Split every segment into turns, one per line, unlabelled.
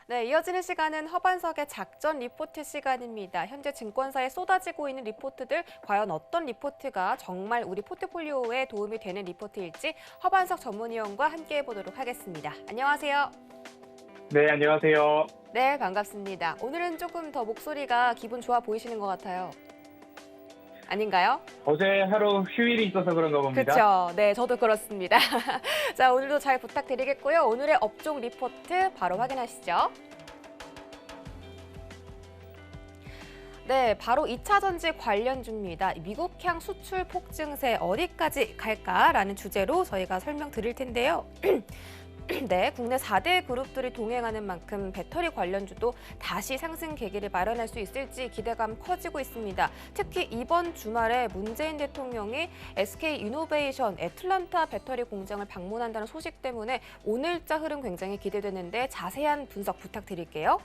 네, 이어지는 시간은 허반석의 작전 리포트 시간입니다. 현재 증권사에 쏟아지고 있는 리포트들, 과연 어떤 리포트가 정말 우리 포트폴리오에 도움이 되는 리포트일지 허반석 전문위원과 함께 해보도록 하겠습니다. 안녕하세요.
네, 안녕하세요.
네, 반갑습니다. 오늘은 조금 더 목소리가 기분 좋아 보이시는 것 같아요. 아닌가요?
어제 하루 휴일이 있어서 그런가 봅니다.
그렇죠. 네, 저도 그렇습니다. 자, 오늘도 잘 부탁드리겠고요. 오늘의 업종 리포트 바로 확인하시죠. 네, 바로 2차 전지 관련주입니다. 미국향 수출 폭증세 어디까지 갈까라는 주제로 저희가 설명드릴 텐데요. 네, 국내 4대 그룹들이 동행하는 만큼 배터리 관련주도 다시 상승 계기를 마련할 수 있을지 기대감 커지고 있습니다. 특히 이번 주말에 문재인 대통령이 SK 이노베이션 애틀란타 배터리 공장을 방문한다는 소식 때문에 오늘자 흐름 굉장히 기대되는데 자세한 분석 부탁드릴게요.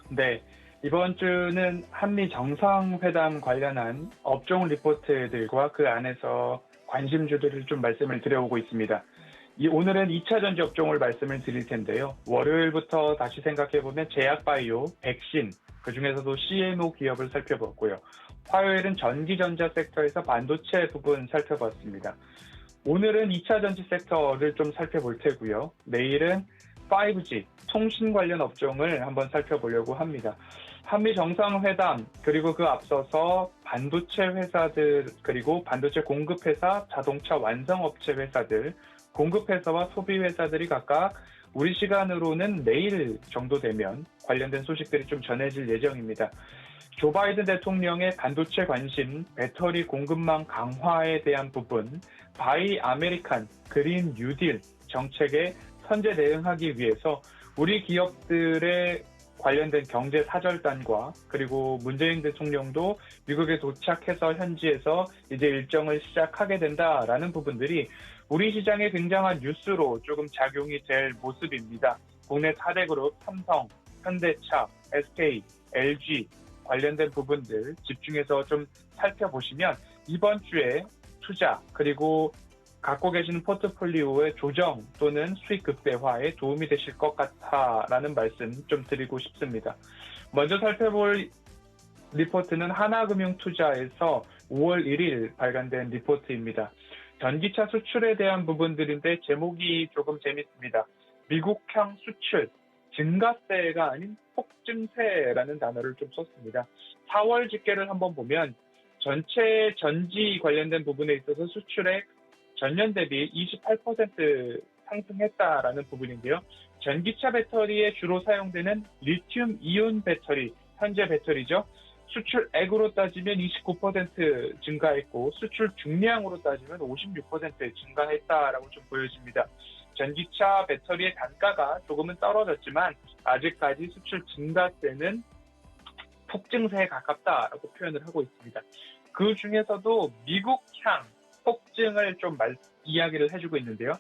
네, 이번 주는 한미 정상회담 관련한 업종 리포트들과 그 안에서 관심주들을 좀 말씀을 드려오고 있습니다. 오늘은 2차 전지 업종을 말씀을 드릴 텐데요. 월요일부터 다시 생각해보면 제약바이오, 백신, 그중에서도 CMO 기업을 살펴봤고요. 화요일은 전기전자 섹터에서 반도체 부분 살펴봤습니다. 오늘은 2차 전지 섹터를 좀 살펴볼 테고요. 내일은 5G, 통신 관련 업종을 한번 살펴보려고 합니다. 한미 정상회담, 그리고 그 앞서서 반도체 회사들, 그리고 반도체 공급회사, 자동차 완성업체 회사들, 공급회사와 소비회사들이 각각 우리 시간으로는 내일 정도 되면 관련된 소식들이 좀 전해질 예정입니다. 조 바이든 대통령의 반도체 관심, 배터리 공급망 강화에 대한 부분, 바이 아메리칸, 그린 뉴딜 정책에 선제 대응하기 위해서 우리 기업들의 관련된 경제 사절단과 그리고 문재인 대통령도 미국에 도착해서 현지에서 이제 일정을 시작하게 된다라는 부분들이 우리 시장에 굉장한 뉴스로 조금 작용이 될 모습입니다. 국내 4대 그룹 삼성, 현대차, SK, LG 관련된 부분들 집중해서 좀 살펴보시면 이번 주에 투자 그리고 갖고 계시는 포트폴리오의 조정 또는 수익 극대화에 도움이 되실 것 같다라는 말씀 좀 드리고 싶습니다. 먼저 살펴볼 리포트는 하나금융투자에서 5월 1일 발간된 리포트입니다. 전기차 수출에 대한 부분들인데 제목이 조금 재밌습니다. 미국향 수출, 증가세가 아닌 폭증세라는 단어를 좀 썼습니다. 4월 집계를 한번 보면 전체 전지 관련된 부분에 있어서 수출액 전년 대비 28% 상승했다라는 부분인데요. 전기차 배터리에 주로 사용되는 리튬 이온 배터리, 현재 배터리죠. 수출액으로 따지면 29% 증가했고 수출 중량으로 따지면 56% 증가했다라고 좀 보여집니다. 전기차 배터리의 단가가 조금은 떨어졌지만 아직까지 수출 증가세는 폭증세에 가깝다라고 표현을 하고 있습니다. 그 중에서도 미국향 폭증을 좀 이야기를 해주고 있는데요.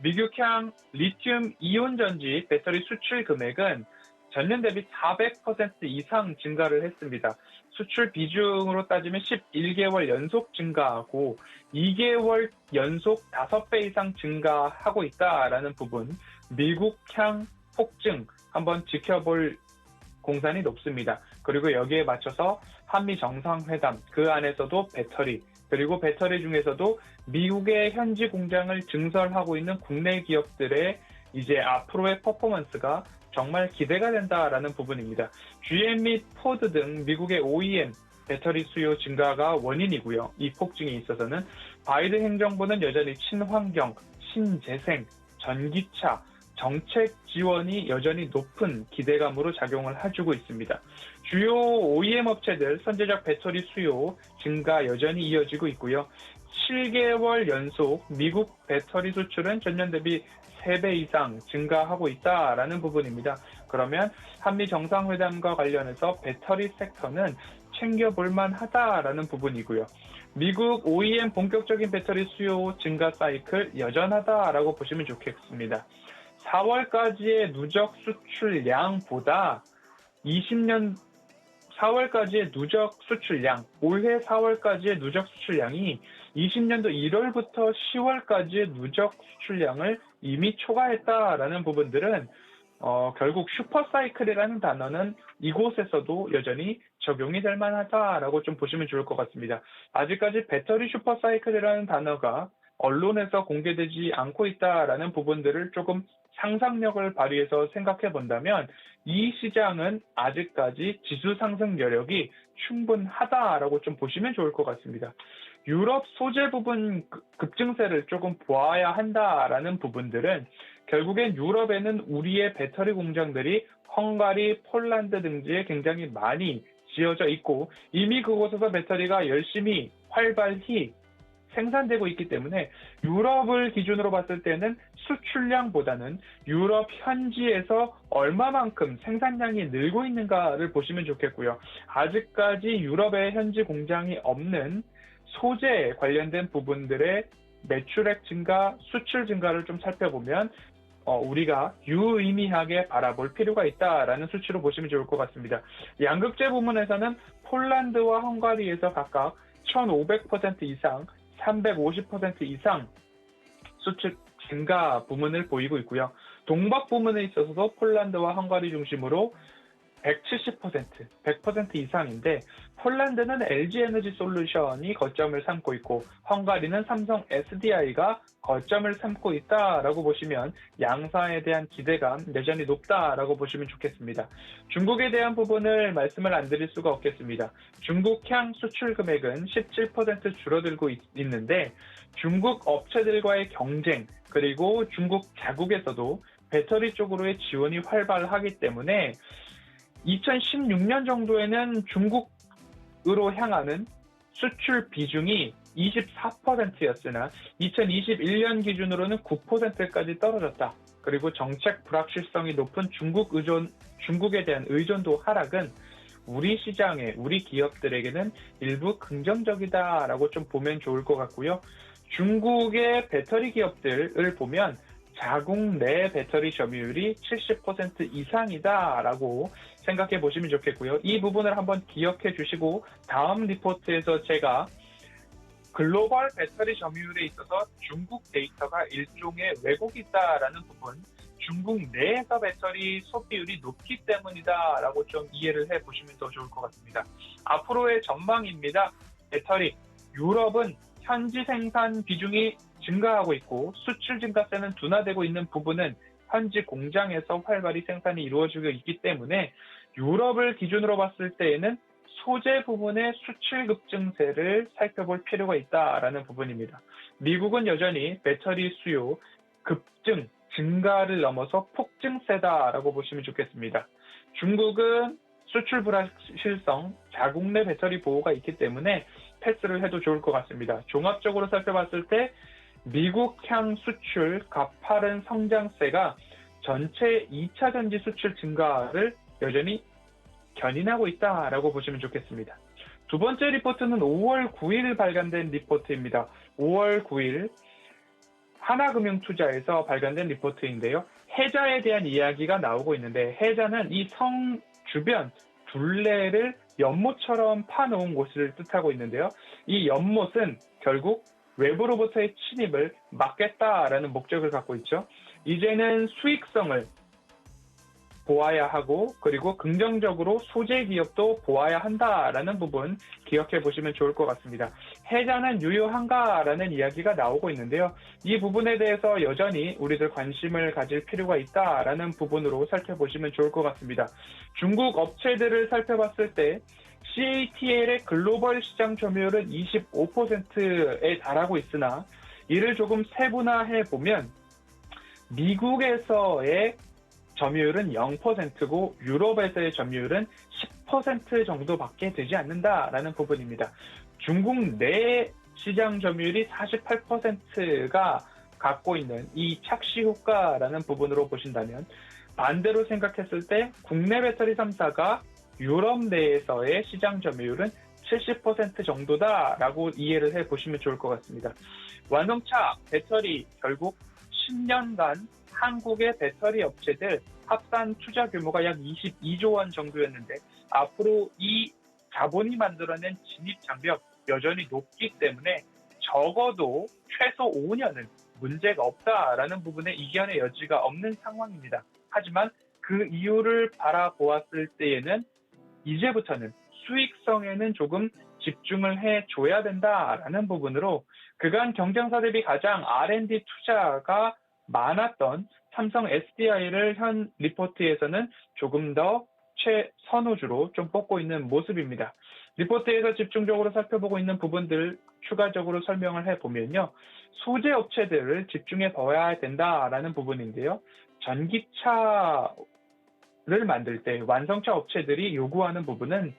미국향 리튬 이온 전지 배터리 수출 금액은 전년 대비 400% 이상 증가를 했습니다. 수출 비중으로 따지면 11개월 연속 증가하고 2개월 연속 5배 이상 증가하고 있다라는 부분, 미국향 폭증 한번 지켜볼 공산이 높습니다. 그리고 여기에 맞춰서 한미 정상회담, 그 안에서도 배터리, 그리고 배터리 중에서도 미국의 현지 공장을 증설하고 있는 국내 기업들의 이제 앞으로의 퍼포먼스가 정말 기대가 된다라는 부분입니다. GM 및 포드 등 미국의 OEM 배터리 수요 증가가 원인이고요. 이 폭증에 있어서는 바이든 행정부는 여전히 친환경, 신재생, 전기차, 정책 지원이 여전히 높은 기대감으로 작용을 해주고 있습니다. 주요 OEM 업체들 선제적 배터리 수요 증가 여전히 이어지고 있고요. 7개월 연속 미국 배터리 수출은 전년 대비 3배 이상 증가하고 있다라는 부분입니다. 그러면 한미 정상회담과 관련해서 배터리 섹터는 챙겨볼 만하다라는 부분이고요. 미국 OEM 본격적인 배터리 수요 증가 사이클 여전하다라고 보시면 좋겠습니다. 4월까지의 누적 수출량보다 20년 4월까지의 누적 수출량, 올해 4월까지의 누적 수출량이 20년도 1월부터 10월까지의 누적 수출량을 이미 초과했다라는 부분들은 결국 슈퍼사이클이라는 단어는 이곳에서도 여전히 적용이 될 만하다라고 좀 보시면 좋을 것 같습니다. 아직까지 배터리 슈퍼사이클이라는 단어가 언론에서 공개되지 않고 있다라는 부분들을 조금 상상력을 발휘해서 생각해 본다면 이 시장은 아직까지 지수 상승 여력이 충분하다라고 좀 보시면 좋을 것 같습니다. 유럽 소재 부분 급증세를 조금 보아야 한다라는 부분들은 결국엔 유럽에는 우리의 배터리 공장들이 헝가리, 폴란드 등지에 굉장히 많이 지어져 있고 이미 그곳에서 배터리가 열심히 활발히 생산되고 있기 때문에 유럽을 기준으로 봤을 때는 수출량보다는 유럽 현지에서 얼마만큼 생산량이 늘고 있는가를 보시면 좋겠고요. 아직까지 유럽의 현지 공장이 없는 소재 관련된 부분들의 매출액 증가, 수출 증가를 좀 살펴보면 우리가 유의미하게 바라볼 필요가 있다라는 수치로 보시면 좋을 것 같습니다. 양극재 부문에서는 폴란드와 헝가리에서 각각 1,500% 이상, 350% 이상 수출 증가 부문을 보이고 있고요. 동박 부문에 있어서도 폴란드와 헝가리 중심으로 170%, 100% 이상인데 폴란드는 LG에너지솔루션이 거점을 삼고 있고 헝가리는 삼성 SDI가 거점을 삼고 있다라고 보시면 양사에 대한 기대감 여전히 높다라고 보시면 좋겠습니다. 중국에 대한 부분을 말씀을 안 드릴 수가 없겠습니다. 중국향 수출 금액은 17% 줄어들고 있는데 중국 업체들과의 경쟁 그리고 중국 자국에서도 배터리 쪽으로의 지원이 활발하기 때문에 2016년 정도에는 중국으로 향하는 수출 비중이 24%였으나 2021년 기준으로는 9%까지 떨어졌다. 그리고 정책 불확실성이 높은 중국에 대한 의존도 하락은 우리 시장에, 우리 기업들에게는 일부 긍정적이다라고 좀 보면 좋을 것 같고요. 중국의 배터리 기업들을 보면 자국 내 배터리 점유율이 70% 이상이다라고 생각해 보시면 좋겠고요. 이 부분을 한번 기억해 주시고 다음 리포트에서 제가 글로벌 배터리 점유율에 있어서 중국 데이터가 일종의 왜곡이 있다라는 부분, 중국 내에서 배터리 소비율이 높기 때문이다라고 좀 이해를 해 보시면 더 좋을 것 같습니다. 앞으로의 전망입니다. 배터리, 유럽은 현지 생산 비중이 증가하고 있고 수출 증가세는 둔화되고 있는 부분은 현지 공장에서 활발히 생산이 이루어지고 있기 때문에 유럽을 기준으로 봤을 때에는 소재 부분의 수출 급증세를 살펴볼 필요가 있다라는 부분입니다. 미국은 여전히 배터리 수요 급증, 증가를 넘어서 폭증세다라고 보시면 좋겠습니다. 중국은 수출 불확실성, 자국 내 배터리 보호가 있기 때문에 패스를 해도 좋을 것 같습니다. 종합적으로 살펴봤을 때 미국향 수출 가파른 성장세가 전체 2차 전지 수출 증가를 여전히 견인하고 있다라고 보시면 좋겠습니다. 두 번째 리포트는 5월 9일 발간된 리포트입니다. 5월 9일 하나금융투자에서 발간된 리포트인데요. 해자에 대한 이야기가 나오고 있는데 해자는 이 성 주변 둘레를 연못처럼 파놓은 곳을 뜻하고 있는데요. 이 연못은 결국 외부로부터의 침입을 막겠다라는 목적을 갖고 있죠. 이제는 수익성을 보아야 하고 그리고 긍정적으로 소재 기업도 보아야 한다라는 부분 기억해 보시면 좋을 것 같습니다. 해자는 유효한가라는 이야기가 나오고 있는데요. 이 부분에 대해서 여전히 우리들 관심을 가질 필요가 있다라는 부분으로 살펴보시면 좋을 것 같습니다. 중국 업체들을 살펴봤을 때 CATL의 글로벌 시장 점유율은 25%에 달하고 있으나 이를 조금 세분화해 보면 미국에서의 점유율은 0%고 유럽에서의 점유율은 10% 정도밖에 되지 않는다라는 부분입니다. 중국 내 시장 점유율이 48%가 갖고 있는 이 착시 효과라는 부분으로 보신다면 반대로 생각했을 때 국내 배터리 3사가 유럽 내에서의 시장 점유율은 70% 정도다라고 이해를 해보시면 좋을 것 같습니다. 완성차 배터리 결국 10년간 한국의 배터리 업체들 합산 투자 규모가 약 22조 원 정도였는데 앞으로 이 자본이 만들어낸 진입 장벽 여전히 높기 때문에 적어도 최소 5년은 문제가 없다라는 부분에 이견의 여지가 없는 상황입니다. 하지만 그 이유를 바라보았을 때에는 이제부터는 수익성에는 조금 집중을 해줘야 된다라는 부분으로 그간 경쟁사 대비 가장 R&D 투자가 많았던 삼성 SDI를 현 리포트에서는 조금 더 최선호주로 좀 뽑고 있는 모습입니다. 리포트에서 집중적으로 살펴보고 있는 부분들 추가적으로 설명을 해보면요. 소재 업체들을 집중해 봐야 된다라는 부분인데요. 전기차를 만들 때 완성차 업체들이 요구하는 부분은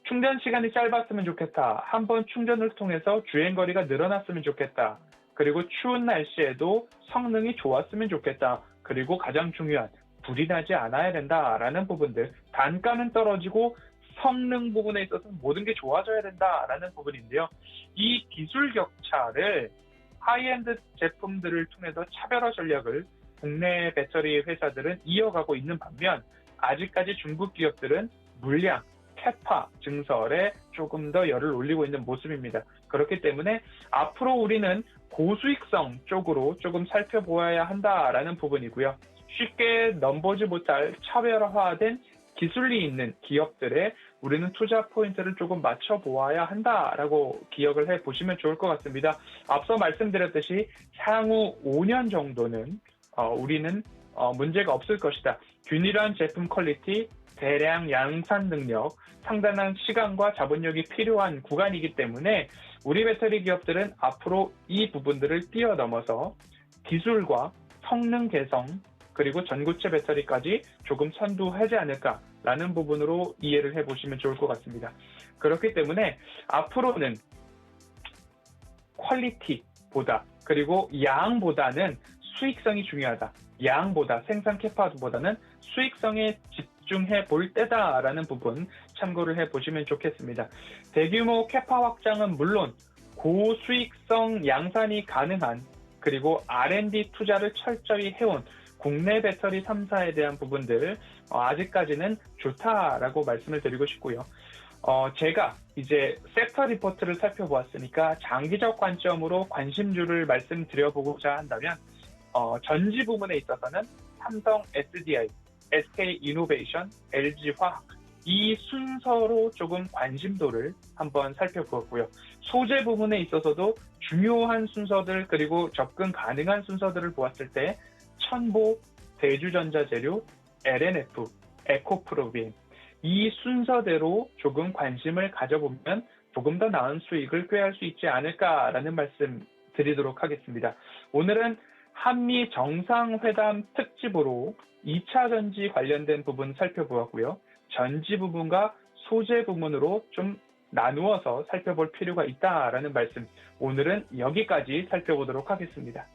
충전 시간이 짧았으면 좋겠다. 한번 충전을 통해서 주행거리가 늘어났으면 좋겠다. 그리고 추운 날씨에도 성능이 좋았으면 좋겠다. 그리고 가장 중요한 불이 나지 않아야 된다라는 부분들. 단가는 떨어지고 성능 부분에 있어서 모든 게 좋아져야 된다라는 부분인데요. 이 기술 격차를 하이엔드 제품들을 통해서 차별화 전략을 국내 배터리 회사들은 이어가고 있는 반면 아직까지 중국 기업들은 물량, 캐파 증설에 조금 더 열을 올리고 있는 모습입니다. 그렇기 때문에 앞으로 우리는 고수익성 쪽으로 조금 살펴보아야 한다라는 부분이고요. 쉽게 넘보지 못할 차별화된 기술이 있는 기업들에 우리는 투자 포인트를 조금 맞춰보아야 한다라고 기억을 해보시면 좋을 것 같습니다. 앞서 말씀드렸듯이 향후 5년 정도는 우리는 문제가 없을 것이다. 균일한 제품 퀄리티, 대량 양산 능력, 상당한 시간과 자본력이 필요한 구간이기 때문에 우리 배터리 기업들은 앞으로 이 부분들을 뛰어넘어서 기술과 성능 개성 그리고 전고체 배터리까지 조금 선두하지 않을까라는 부분으로 이해를 해보시면 좋을 것 같습니다. 그렇기 때문에 앞으로는 퀄리티보다 그리고 양보다는 수익성이 중요하다. 양보다 생산 캐파보다는 수익성에 집중해 볼 때다라는 부분 참고를 해보시면 좋겠습니다. 대규모 캐파 확장은 물론 고수익성 양산이 가능한 그리고 R&D 투자를 철저히 해온 국내 배터리 3사에 대한 부분들 아직까지는 좋다라고 말씀을 드리고 싶고요. 제가 이제 섹터 리포트를 살펴보았으니까 장기적 관점으로 관심주를 말씀드려보고자 한다면 전지 부문에 있어서는 삼성 SDI, SK 이노베이션, LG 화학 이 순서로 조금 관심도를 한번 살펴보았고요. 소재 부문에 있어서도 중요한 순서들 그리고 접근 가능한 순서들을 보았을 때 천보, 대주전자재료, LNF, 에코프로비엠 이 순서대로 조금 관심을 가져보면 조금 더 나은 수익을 꾀할 수 있지 않을까라는 말씀 드리도록 하겠습니다. 오늘은 한미 정상회담 특집으로 2차 전지 관련된 부분 살펴보았고요. 전지 부분과 소재 부분으로 좀 나누어서 살펴볼 필요가 있다라는 말씀 오늘은 여기까지 살펴보도록 하겠습니다.